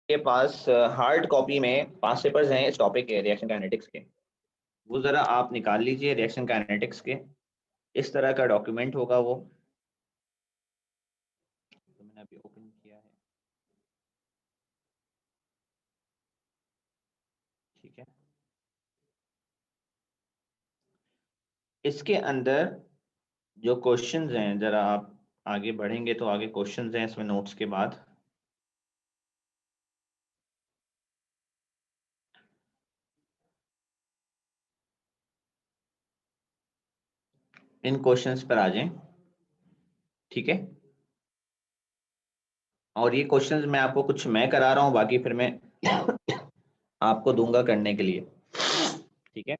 के पास hard copy में 5 papers हैं इस टॉपिक के, रिएक्शन काइनेटिक्स के। वो ज़रा आप निकाल लीजिए रिएक्शन काइनेटिक्स के। इस तरह का डॉक्यूमेंट होगा वो, तो मैंने अभी ओपन किया है। ठीक है, इसके अंदर जो क्वेश्चंस हैं, ज़रा आप आगे बढ़ेंगे तो आगे क्वेश्चंस हैं इसमें नोट्स के बाद। इन क्वेश्चंस पर आ जाएं। ठीक है, और ये क्वेश्चंस मैं आपको कुछ मैं करा रहा हूँ, बाकी फिर मैं आपको दूंगा करने के लिए। ठीक है,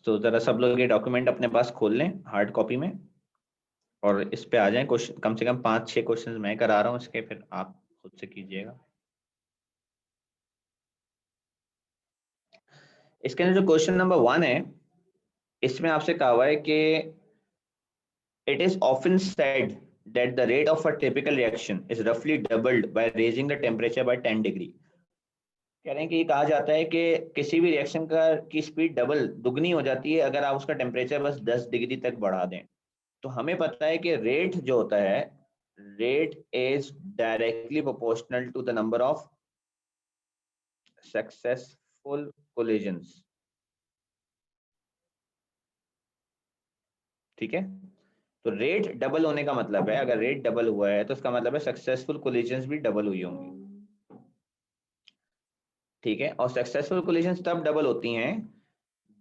तो ज़रा सब लोग ये डॉक्यूमेंट अपने पास खोल लें हार्ड कॉपी में, और इस पे आ जाएं। क्वेश्चन कम से कम 5-6 क्वेश्चंस मैं करा रहा हूँ इसके, फिर आप खुद से कीजिएगा। इसके अंदर जो क्वेश्चन नंबर 1 है, इसमें आपसे कहा हुआ है कि it is often said that the rate of a typical reaction is roughly doubled by raising the temperature by 10 degree. कह रहे हैं कि ये कहा जाता है कि किसी भी रिएक्शन का की स्पीड डबल दुगनी हो जाती है अगर आप उसका टेम्परेचर बस 10 डिग्री तक बढ़ा दें। तो हमें पता है कि रेट जो होता है, rate is directly proportional to the number of successful collisions. ठीक है, तो रेट डबल होने का मतलब है, अगर रेट डबल हुआ है तो इसका मतलब है सक्सेसफुल कोलिजन्स भी डबल हुई होंगी। ठीक है, और सक्सेसफुल कोलिजन्स तब डबल होती हैं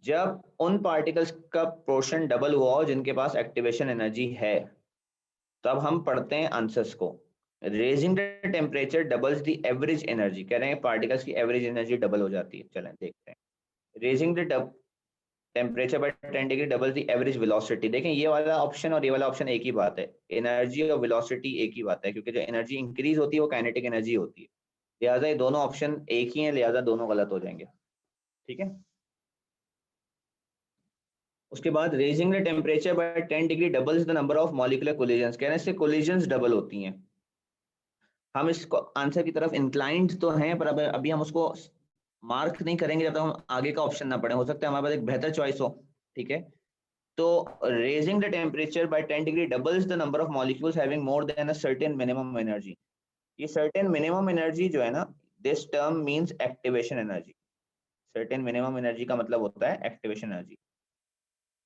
जब उन पार्टिकल्स का पोर्शन डबल हुआ हो जिनके पास एक्टिवेशन एनर्जी है। तब हम पढ़ते हैं आंसर्स को। Raising the temperature doubles the average energy, कह रहे हैं पार्टिकल्स की एवरेज एनर्जी डबल हो जाती है। चलें देखते हैं। Raising the temperature by 10 degree double the average velocity. देखें, ये वाला ऑप्शन और ये वाला ऑप्शन एक ही बात है। एनर्जी और वेलोसिटी एक ही बात है, क्योंकि जो एनर्जी इंक्रीज होती है वो काइनेटिक एनर्जी होती है। लिहाजा ये दोनों ऑप्शन एक ही हैं, लिहाजा दोनों गलत हो जाएंगे। ठीक है, उसके बाद raising the temperature by 10 degree doubles the number of molecular collisions, कहने से कोलिजन्स डबल होती हैं। हम इसको आंसर की तरफ इंक्लाइंड तो हैं, पर अब अभी हम उसको मार्क नहीं करेंगे जब तक हम आगे का ऑप्शन ना पढ़ें। हो सकता है हमारे पास एक बेहतर चॉइस हो। ठीक है, तो raising the temperature by 10 degree doubles the number of molecules having more than a certain minimum energy. ये सर्टेन मिनिमम एनर्जी जो है ना, this term means activation energy. Certain minimum energy का मतलब होता है एक्टिवेशन एनर्जी।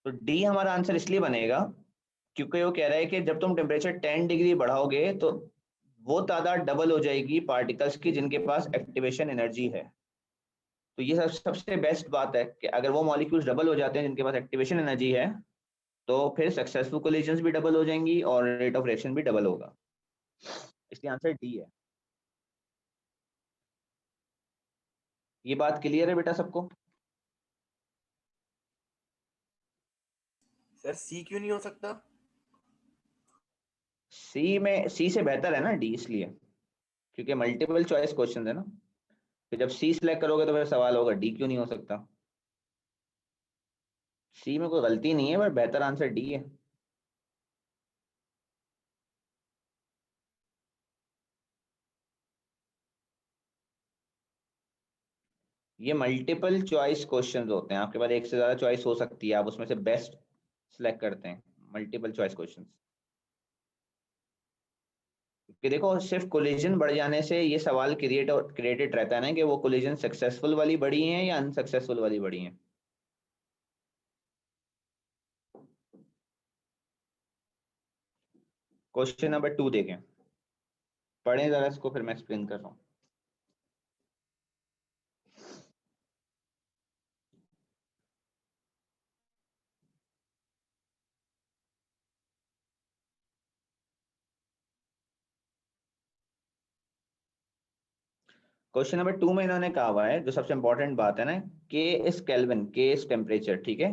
तो डी हमारा आंसर इसलिए बनेगा क्योंकि वो कह रहा है कि जब तुम टेम्परेचर 10 डिग्री बढ़ाओगे तो वो तादाद डबल हो जाएगी पार्टिकल्स की जिनके पास एक्टिवेशन एनर्जी है। तो ये सबसे बेस्ट बात है कि अगर वो मॉलिक्यूल्स डबल हो जाते हैं जिनके पास एक्टिवेशन एनर्जी है, तो फिर सक्सेसफुल कोलिजन्स भी डबल हो जाएंगी और रेट ऑफ रिएक्शन भी डबल होगा। इसलिए आंसर डी है। ये बात क्लियर है बेटा सबको? सर सी क्यों नहीं हो सकता? सी में, सी से बेहतर है ना डी, इसलिए क्योंकि मल्टीपल चॉइस क्वेश्चन है ना। तो जब सी सिलेक्ट करोगे तो फिर सवाल होगा डी क्यों नहीं हो सकता। सी में कोई गलती नहीं है, पर बेहतर आंसर डी है। ये मल्टीपल चॉइस क्वेश्चंस होते हैं, आपके पास एक से ज्यादा चॉइस हो सकती है, आप उसमें से बेस्ट सिलेक्ट करते हैं। मल्टीपल चॉइस क्वेश्चंस, क्योंकि देखो सिर्फ कोलिजन बढ़ जाने से ये सवाल क्रिएटेड रहता है ना कि वो कोलिजन सक्सेसफुल वाली बढ़ी हैं या अनसक्सेसफुल वाली बढ़ी हैं। क्वेश्चन नंबर 2 देखें, पढ़ें जरा इसको, फिर मैं एक्सप्लेन कर रहा हूँ। क्वेश्चन नंबर 2 में इन्होंने कहा हुआ है, जो सबसे इंपॉर्टेंट बात है ना, के इस केल्विन, के इस टेम्परेचर। ठीक है,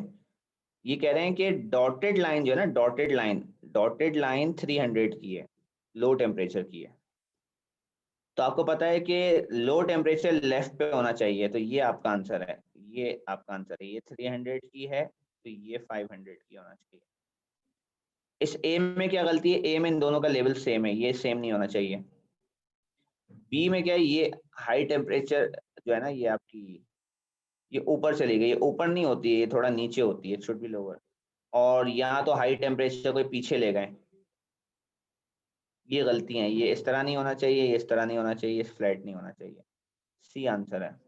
ये कह रहे हैं कि डॉटेड लाइन जो है ना, डॉटेड लाइन 300 की है, लो टेम्परेचर की है। तो आपको पता है कि लो टेम्परेचर लेफ्ट पे होना चाहिए, तो ये आपका आंसर है। ये आपका आंसर है, ये 300 की है तो ये 500 की होना चाहिए। इस ए में क्या गलती है, ए में इन दोनों का लेवल सेम है, ये सेम नहीं होना चाहिए। बी में क्या है, ये हाई टेम्परेचर जो है ना, ये आपकी ये ऊपर चली गई, ये ऊपर नहीं होती है, ये थोड़ा नीचे होती है, शुड बी लोअर। और यहाँ तो हाई टेम्परेचर कोई पीछे ले गए, ये गलतियां हैं, ये इस तरह नहीं होना चाहिए, ये इस तरह नहीं होना चाहिए, फ्लैट नहीं होना चाहिए। सी आंसर है।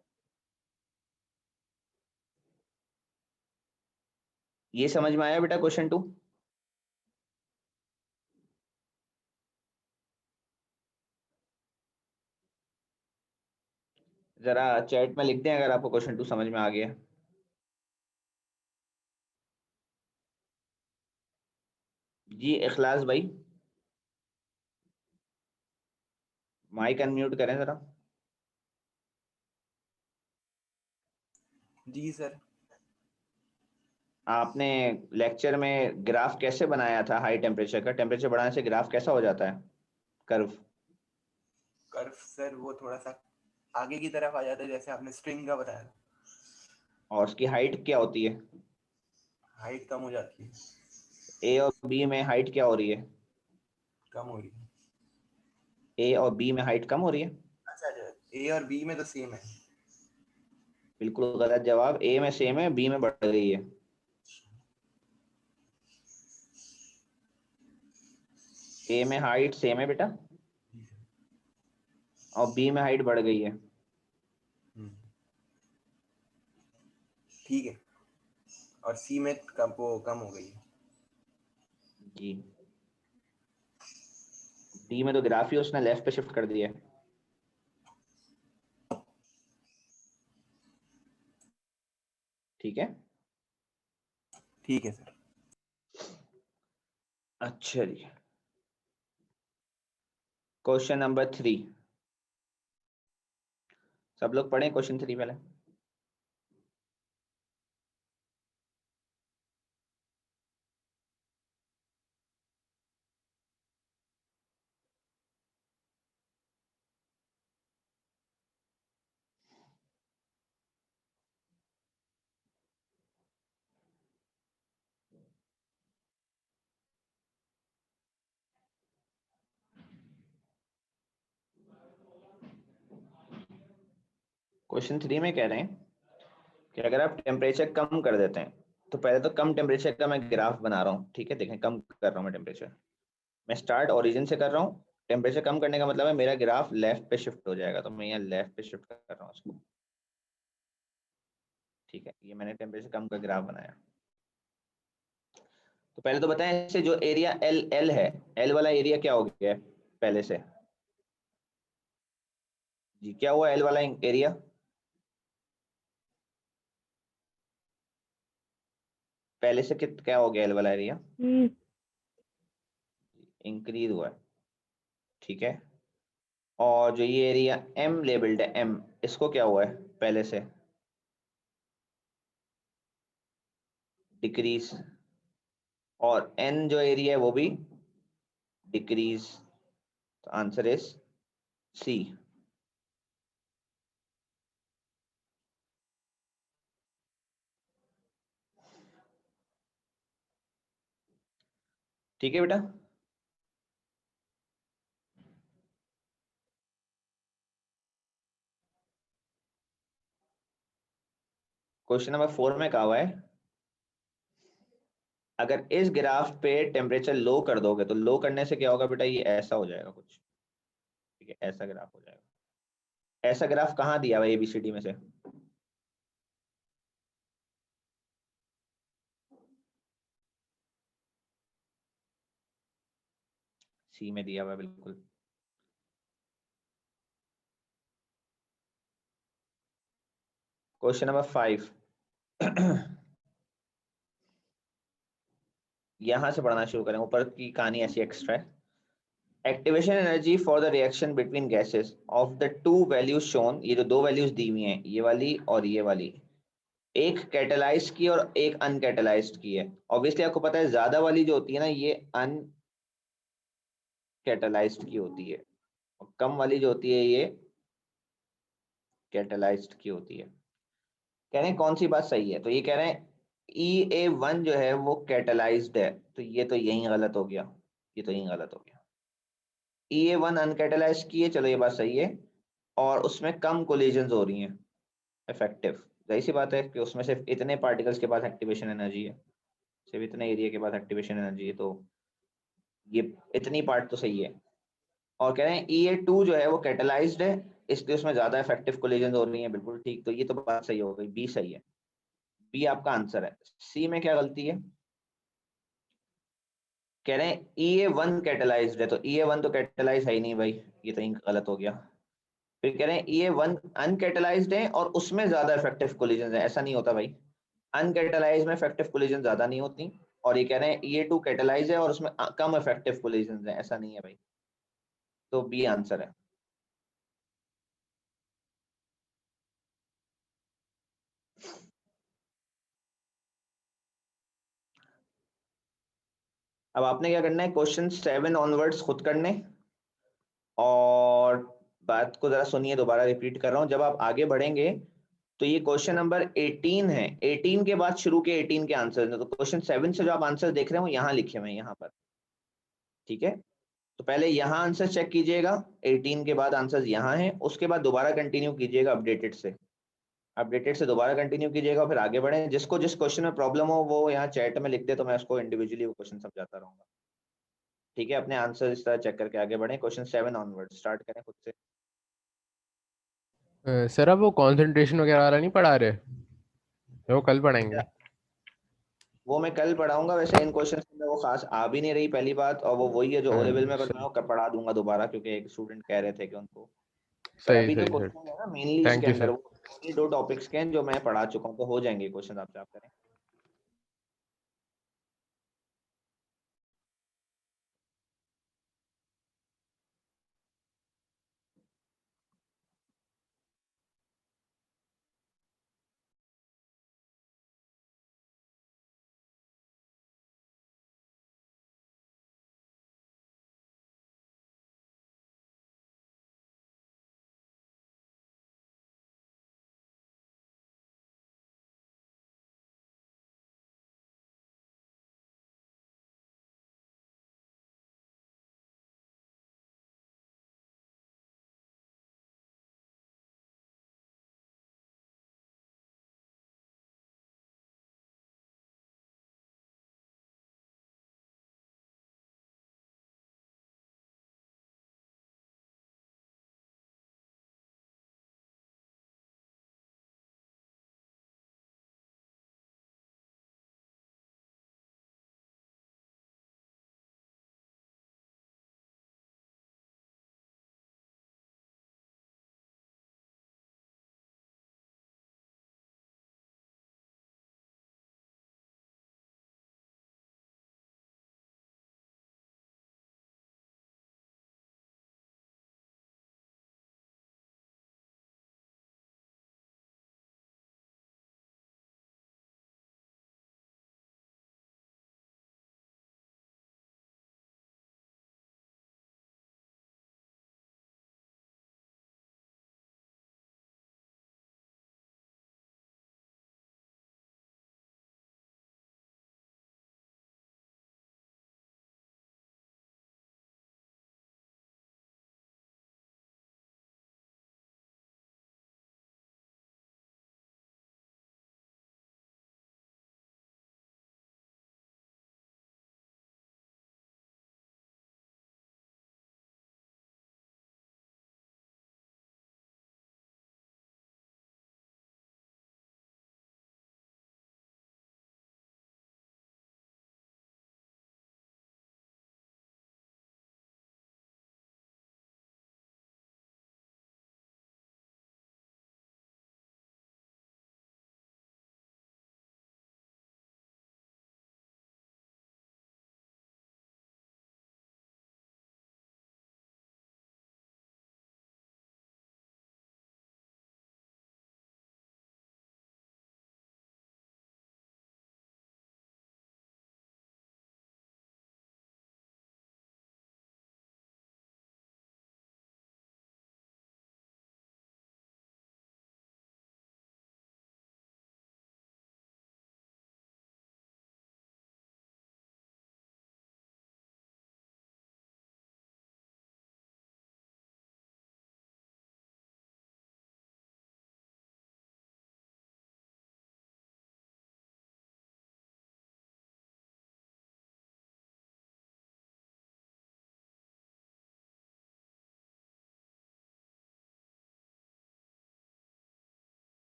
ये समझ में आया बेटा क्वेश्चन 2? जरा चैट में लिख दें अगर आपको क्वेश्चन 2 समझ में आ गया। जी इखलास भाई, माइक अनम्यूट करें जरा। जी सर। आपने लेक्चर में ग्राफ कैसे बनाया था हाई टेम्परेचर का, टेम्परेचर बढ़ाने से ग्राफ कैसा हो जाता है, कर्व? कर्व सर वो थोड़ा सा आगे की तरफ आ जाता है, जैसे आपने स्ट्रिंग का बताया। और उसकी हाइट क्या होती है? हाइट कम हो जाती है। ए और बी में हाइट क्या हो रही है? कम हो रही है। ए और बी में हाइट कम हो रही है? अच्छा अच्छा, ए और बी में तो सेम है। बिल्कुल गलत जवाब, ए में सेम है, बी में बढ़ गई है। ए में हाइट सेम है बेटा, और बी में हाइट बढ़ गई है। ठीक है। और सी में कम हो गई है। जी, डी में तो ग्राफ ही उसने लेफ्ट पे शिफ्ट कर दिया है। ठीक है। ठीक है सर। अच्छा जी, क्वेश्चन नंबर 3। सब लोग पढ़ें क्वेश्चन 3 पहले। क्वेश्चन 3 में कह रहे हैं कि अगर आप टेम्परेचर कम कर देते हैं, तो पहले तो कम टेम्परेचर का मैं ग्राफ बना रहा हूँ, ठीक है, देखें कम कर रहा हूँ मैं टेम्परेचर। मैं स्टार्ट ओरिजिन से कर रहा हूँ, टेम्परेचर कम करने का मतलब है मेरा ग्राफ लेफ्ट पे शिफ्ट हो जाएगा, तो मैं यहाँ लेफ्ट पे शिफ्ट कर रहा हूँ उसको। ठीक है, ये मैंने टेम्परेचर कम का ग्राफ बनाया। तो पहले तो बताएं, इससे जो एरिया एल एल है, एल वाला एरिया क्या हो गया है पहले से? जी क्या हुआ एल वाला एरिया? पहले से क्या हो गया एल वाला एरिया? इंक्रीज हुआ है। ठीक है। और जो ये एरिया एम लेबल्ड है, एम, इसको क्या हुआ है पहले से? डिक्रीज। और एन जो एरिया है वो भी डिक्रीज। तो आंसर इज सी। ठीक है बेटा। क्वेश्चन नंबर 4 में कहा हुआ है, अगर इस ग्राफ पे टेम्परेचर लो कर दोगे तो लो करने से क्या होगा बेटा, ये ऐसा हो जाएगा कुछ। ठीक है, ऐसा ग्राफ हो जाएगा। ऐसा ग्राफ कहाँ दिया हुआ है एबीसीडी में से? सी में दिया हुआ है बिल्कुल। Question number 5। यहां से पढ़ना शुरू करें, ऊपर की कहानी ऐसी एक्स्ट्रा है। Activation energy for the reaction between gases of the two values shown, ये जो दो वैल्यूज दी हुई हैं, ये वाली और ये वाली, एक कैटेलाइज्ड की और एक अनकैटेलाइज्ड की है। ऑब्वियसली आपको पता है ज्यादा वाली जो होती है ना, ये अनकैटेलाइज्ड की होती है, और कम वाली जो होती है ये कैटेलाइज्ड की होती है। कह रहे हैं कौन सी बात सही है, तो ये कह रहे हैं EA1 जो है वो कैटेलाइज्ड है, तो ये तो यही गलत हो गया, ये तो यही गलत हो गया। EA1 अनकैटेलाइज की है, चलो ये बात सही है, और उसमें कम कोलिजन्स हो रही हैं इफेक्टिव। जाहिर सी बात है कि उसमें सिर्फ इतने पार्टिकल्स के पास एक्टिवेशन एनर्जी है, सिर्फ इतने एरिया के पास एक्टिवेशन एनर्जी है, तो ये इतनी पार्ट तो सही है। और कह रहे हैं EA2 जो है वो कैटेलाइज्ड है, इसलिए उसमें ज्यादा इफेक्टिव कोलिजन हो रही हैं, बिल्कुल ठीक, तो ये तो बात सही हो गई, बी सही है, बी आपका आंसर है। सी में क्या गलती है? कह रहे हैं EA1 कैटेलाइज्ड है, तो EA1 तो कैटेलाइज है ही नहीं भाई, ये तो गलत हो गया। फिर कह रहे हैं EA1 अनकैटेलाइज्ड है और उसमें ज्यादा इफेक्टिव कोलिजन है, ऐसा नहीं होता भाई, अनकैटेलाइज में इफेक्टिव कोलिजन ज्यादा नहीं होती, और ये कह रहे हैं EA2 कैटेलाइज है और उसमें कम इफेक्टिव कोलिजन है, ऐसा नहीं है भाई, तो बी आंसर है। अब आपने क्या करना है, क्वेश्चन 7 ऑनवर्ड्स खुद करने, और बात को जरा सुनिए, दोबारा रिपीट कर रहा हूँ, जब आप आगे बढ़ेंगे तो ये क्वेश्चन नंबर 18 है, 18 के बाद शुरू के 18 के आंसर, तो क्वेश्चन 7 से जो आप आंसर देख रहे हो यहाँ लिखे हुए हैं यहाँ पर, ठीक है? तो पहले यहाँ आंसर चेक कीजिएगा, 18 के बाद आंसर यहाँ है, उसके बाद दोबारा कंटिन्यू कीजिएगा अपडेटेड से, अपडेटेड से दोबारा कंटिन्यू कीजिएगा, फिर आगे बढ़े। जिसको जिस क्वेश्चन में प्रॉब्लम हो वो यहाँ चैट में लिख दे, तो मैं उसको इंडिविजुअली वो क्वेश्चन समझाता रहूंगा, ठीक है? अपने आंसर इस तरह चेक करके आगे बढ़े, क्वेश्चन 7 ऑनवर्ड स्टार्ट करें खुद से। सर अब वो कंसंट्रेशन वगैरह वाला नहीं पढ़ा रहे, वो कल पढ़ाएंगे। वो मैं कल पढ़ाऊंगा, वैसे इन क्वेश्चंस में वो खास आ भी नहीं रही पहली बात, और वो वही है जो ओ लेवल में, पर मैं वो पढ़ा दूंगा दोबारा, क्योंकि एक स्टूडेंट कह रहे थे कि उनको, पर सही अभी जो सही सर, क्वेश्चन है ना मेनली इसके थैंक यू अंदर, सर। वो only 2 टॉपिक्स के हैं जो मैं पढ़ा चुका हूँ, तो हो जाएंगे क्वेश्चन, आप करें।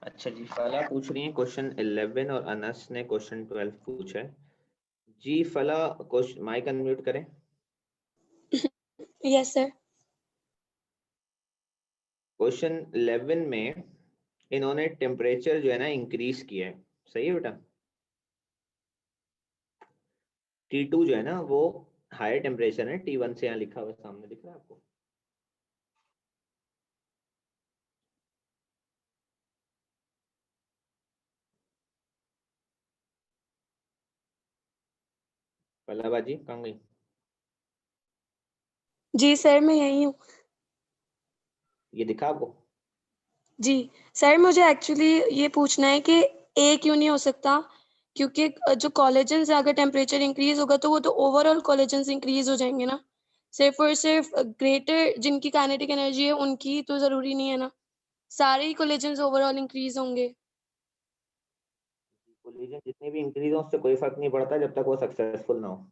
अच्छा जी, फला पूछ रही है क्वेश्चन 11 और अनस ने क्वेश्चन 12 पूछा है जी। फला क्वेश्चन माइक अनम्यूट करें। Yes sir. क्वेश्चन 11 में इन्होंने टेम्परेचर जो है ना इंक्रीज किया है, सही है बेटा। T2 जो है ना वो हायर टेम्परेचर है, T1 से यहाँ लिखा हुआ सामने दिख रहा है आपको। पल्लाबाजी कहाँ गई? जी सर मैं यही हूँ। ये दिखा आपको? जी सर, मुझे एक्चुअली ये पूछना है कि ए क्यों नहीं हो सकता, क्योंकि जो कोलेजन से अगर टेम्परेचर इंक्रीज होगा तो वो तो ओवरऑल कोलेजन इंक्रीज हो जाएंगे ना। सिर्फ और सिर्फ ग्रेटर जिनकी काइनेटिक एनर्जी है उनकी तो जरूरी नहीं है ना, सारे ही कोलेजन ओवरऑल इंक्रीज होंगे। कोलिजन जितने भी इंक्रीज हो उससे कोई फर्क नहीं पड़ता जब तक वो सक्सेसफुल ना हो।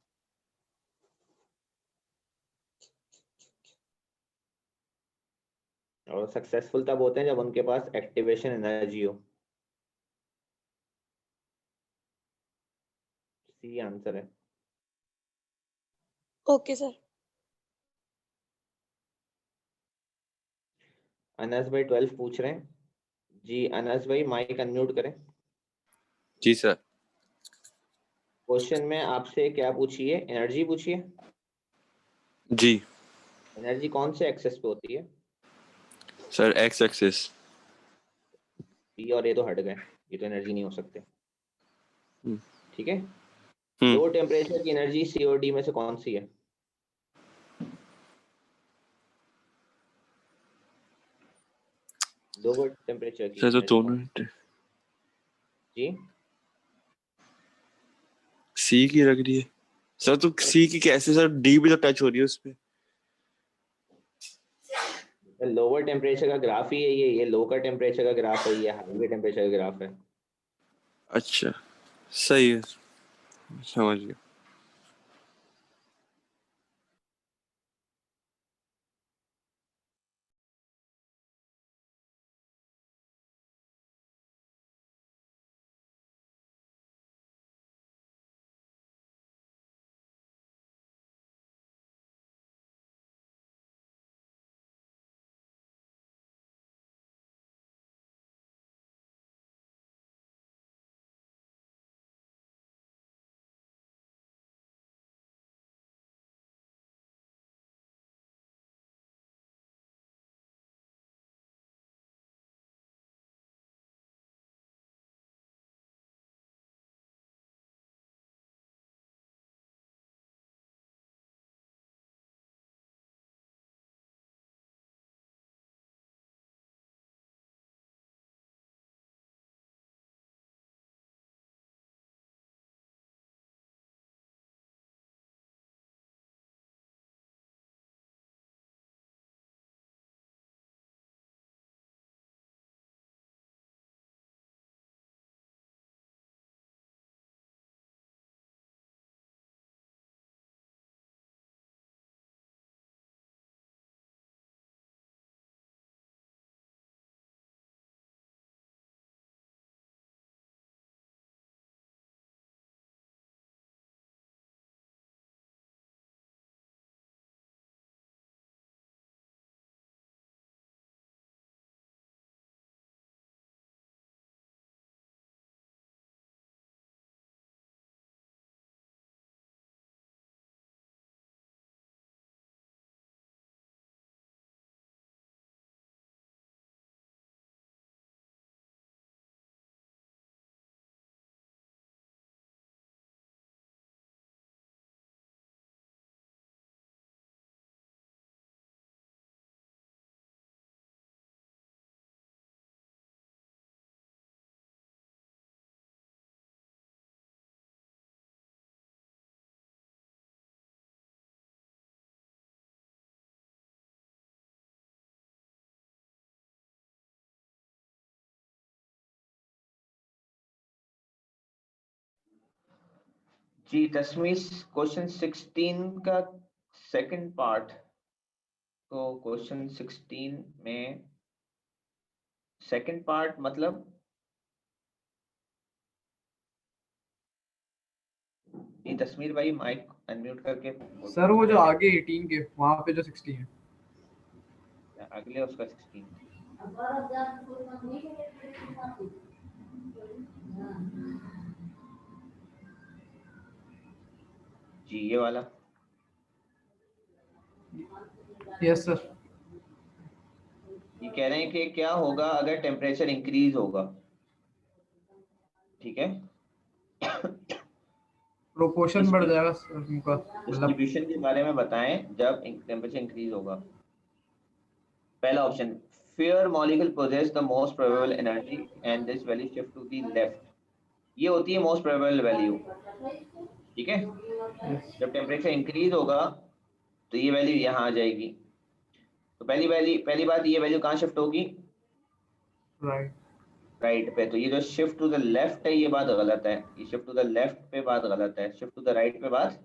और सक्सेसफुल तब होते हैं जब उनके पास एक्टिवेशन एनर्जी हो। सी आंसर है। Okay sir. अनस भाई 12 पूछ रहे हैं जी। अनस भाई माइक अनम्यूट करें। जी सर। क्वेश्चन में आपसे क्या पूछिए? एनर्जी पूछिए। जी एनर्जी कौन से एक्सेस पे होती है? Sir, x axis. बी और ए तो हट गए, ये तो एनर्जी नहीं हो सकते। ठीक है। हम्म लो टेम्परेचर की एनर्जी सी और डी में से कौन सी है? लोअर टेम्परेचर की सर तो एनर्जी दोनों कौन सी? जी सी की लग रही है सर। तो सी की कैसे सर? डी भी तो टच हो रही है उस पे। लोअर टेम्परेचर का ग्राफ ही है ये लोअर टेम्परेचर का ग्राफ है, ये हाईवे टेम्परेचर का ग्राफ है। अच्छा सही है, समझ गया। जी तस्मीस, क्वेश्चन 16 का सेकंड पार्ट। तो क्वेश्चन 16 में सेकंड पार्ट मतलब ये तस्वीर भाई माइक अनम्यूट करके बोल सर वो जो आगे 18 के वहां पे जो 60 है। अगले उसका 16 जी ये वाला। Yes sir. ये कह रहे हैं कि क्या होगा अगर टेम्परेचर इंक्रीज होगा, ठीक है। प्रोपोर्शन बढ़ जाएगा सर उनका, मतलब डिस्ट्रीब्यूशन के बारे में बताएं जब टेम्परेचर इंक्रीज होगा। पहला option, fair molecule possess the most probable energy and this value shift to the left. ये होती है मोस्ट प्रोबेबल वैल्यू, ठीक है। जब टेम्परेचर इंक्रीज होगा तो ये वैल्यू यहाँ आ जाएगी। तो पहली बात, ये वैल्यू कहाँ शिफ्ट होगी? राइट। राइट पे। तो ये जो शिफ्ट टू द लेफ्ट है ये बात गलत है, ये शिफ्ट टू द लेफ्ट पे बात गलत है, शिफ्ट टू द राइट पे बात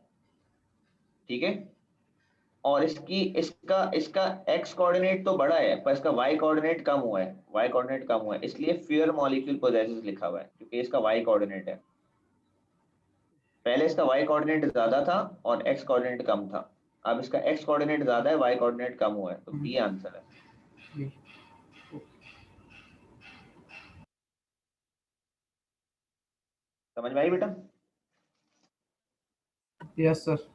ठीक है। और इसका इसका एक्स कोऑर्डिनेट तो बड़ा है पर इसका वाई कोऑर्डिनेट कम हुआ है, वाई कोऑर्डिनेट कम हुआ है, इसलिए फेयर मॉलिक्यूल पोजेसेस लिखा हुआ है क्योंकि इसका वाई कोऑर्डिनेट है। पहले इसका वाई कोऑर्डिनेट ज्यादा था और एक्स कोऑर्डिनेट कम था, अब इसका एक्स कोऑर्डिनेट ज्यादा है, वाई कोऑर्डिनेट कम हुआ है, तो बी आंसर है। समझ में आई बेटा? Yes sir.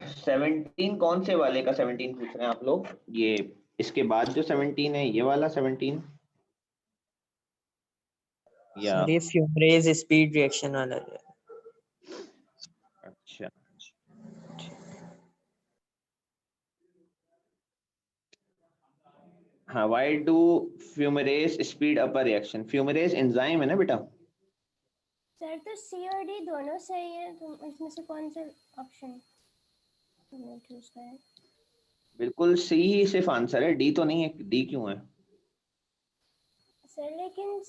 सेवनटीन कौन से वाले का 17 पूछ रहे हैं आप लोग? ये इसके बाद जो 17 है ये वाला 17 या सर ये फ्यूमरेज स्पीड रिएक्शन वाला जो है। अच्छा हाँ, why do fumarase speed up a reaction? Fumarase enzyme है ना बेटा। सर तो सी और डी दोनों सही है, तो इसमें से कौन सा ऑप्शन तुमने चूज किया है? बिल्कुल सी ही सिर्फ आंसर है, डी तो नहीं है। डी क्यों है? सर लेकिन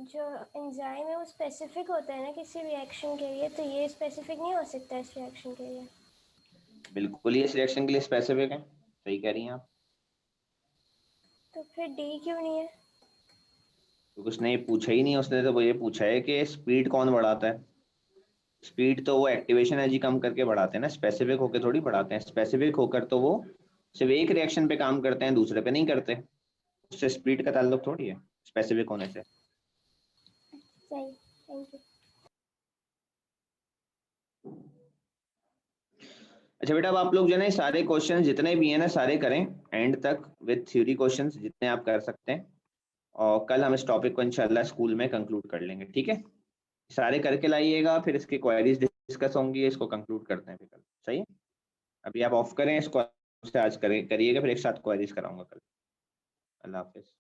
जो एंजाइम है वो स्पेसिफिक होता है ना किसी रिएक्शन के लिए, तो ये स्पेसिफिक नहीं हो सकता इस रिएक्शन के लिए। बिल्कुल ये इस रिएक्शन के लिए स्पेसिफिक है, सही कह रही हैं आप। तो फिर डी क्यों नहीं है? क्योंकि उसने ये पूछा ही नहीं, उसने तो वो ये पूछा है कि स्पीड कौन बढ़ाता है। स्पीड तो वो एक्टिवेशन एनर्जी कम करके बढ़ाते हैं ना, स्पेसिफिक होकर थोड़ी बढ़ाते हैं। स्पेसिफिक होकर तो वो सिर्फ एक रिएक्शन पे काम करते हैं, दूसरे पे नहीं करते। उससे स्पीड का ताल्लुक थोड़ी है स्पेसिफिक होने से। सही, थैंक यू। अच्छा बेटा, अब आप लोग जो है ना सारे क्वेश्चन जितने भी हैं ना सारे करें एंड तक विद थ्योरी क्वेश्चंस जितने आप कर सकते हैं, और कल हम इस टॉपिक को इंशाल्लाह स्कूल में कंक्लूड कर लेंगे, ठीक है। सारे करके लाइएगा, फिर इसकी क्वेरीज डिस्कस होंगी, इसको कंक्लूड करते हैं फिर कल, सही है। अभी आप ऑफ करें इसको, आज करिएगा, फिर एक साथ क्वेरीज कराऊंगा कल। अल्लाह हाफिज।